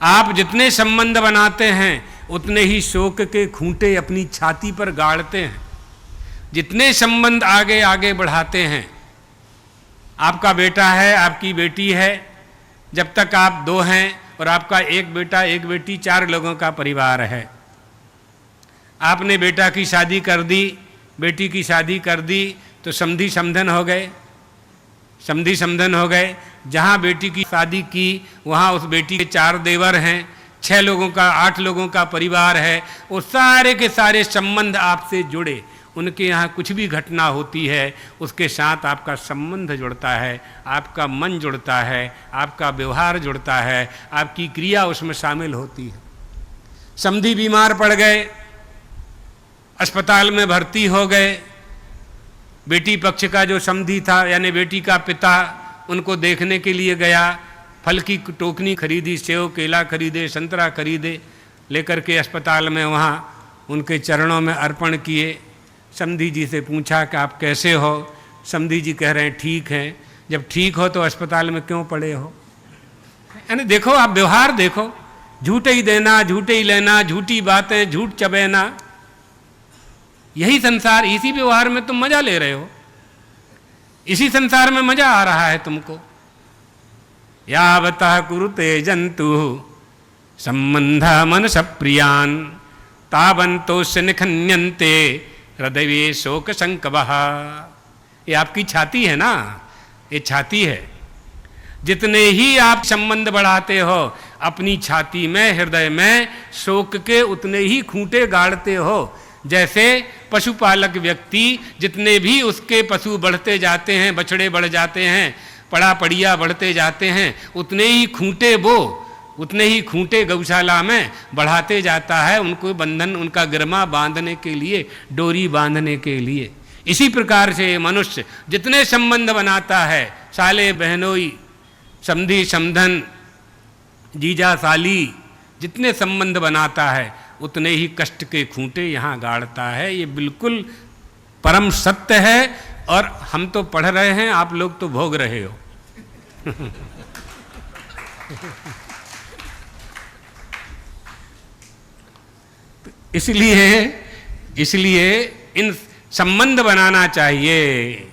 आप जितने संबंध बनाते हैं उतने ही शोक के खूंटे अपनी छाती पर गाड़ते हैं। जितने संबंध आगे आगे बढ़ाते हैं, आपका बेटा है, आपकी बेटी है, जब तक आप दो हैं और आपका एक बेटा एक बेटी, 4 लोगों का परिवार है। आपने बेटा की शादी कर दी, बेटी की शादी कर दी, तो समधी समधन हो गए, समधी समधन हो गए। जहाँ बेटी की शादी की वहाँ उस बेटी के 4 देवर हैं, 6 लोगों का 8 लोगों का परिवार है। वो सारे के सारे संबंध आपसे जुड़े। उनके यहाँ कुछ भी घटना होती है उसके साथ आपका संबंध जुड़ता है, आपका मन जुड़ता है, आपका व्यवहार जुड़ता है, आपकी क्रिया उसमें शामिल होती है। समधी बीमार पड़ गए, अस्पताल में भर्ती हो गए, बेटी पक्ष का जो समधी था यानी बेटी का पिता उनको देखने के लिए गया, फल की टोकनी खरीदी, सेव केला खरीदे, संतरा खरीदे, लेकर के अस्पताल में वहाँ उनके चरणों में अर्पण किए। समधी जी से पूछा कि आप कैसे हो? समधी जी कह रहे हैं ठीक हैं। जब ठीक हो तो अस्पताल में क्यों पड़े हो? यानी देखो, आप व्यवहार देखो, झूठे ही देना, झूठे ही लेना, झूठी बातें, झूठ चबेना, यही संसार। इसी व्यवहार में तुम मजा ले रहे हो, इसी संसार में मजा आ रहा है तुमको। यावतः कुरुते जंतु संबंध मनस प्रियान तावंतोस्य निखन्यन्ते हृदये शोक संकवः। ये आपकी छाती है ना, ये छाती है। जितने ही आप संबंध बढ़ाते हो अपनी छाती में, हृदय में, शोक के उतने ही खूंटे गाड़ते हो। जैसे पशुपालक व्यक्ति जितने भी उसके पशु बढ़ते जाते हैं, बछड़े बढ़ जाते हैं, पड़ा पड़िया बढ़ते जाते हैं, उतने ही खूंटे उतने ही खूंटे गौशाला में बढ़ाते जाता है, उनको बंधन, उनका गिरमा बांधने के लिए, डोरी बांधने के लिए। इसी प्रकार से मनुष्य जितने संबंध बनाता है, साले बहनोई, समधी समधन, जीजा साली, जितने संबंध बनाता है उतने ही कष्ट के खूंटे यहाँ गाड़ता है। ये बिल्कुल परम सत्य है और हम तो पढ़ रहे हैं, आप लोग तो भोग रहे हो। इसलिए इन संबंध बनाना चाहिए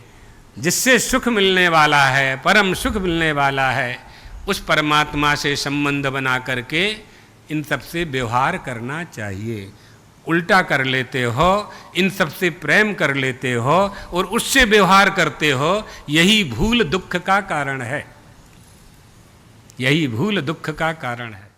जिससे सुख मिलने वाला है, परम सुख मिलने वाला है। उस परमात्मा से संबंध बना करके इन सबसे व्यवहार करना चाहिए। उल्टा कर लेते हो, इन सबसे प्रेम कर लेते हो और उससे व्यवहार करते हो, यही भूल दुख का कारण है, यही भूल दुख का कारण है।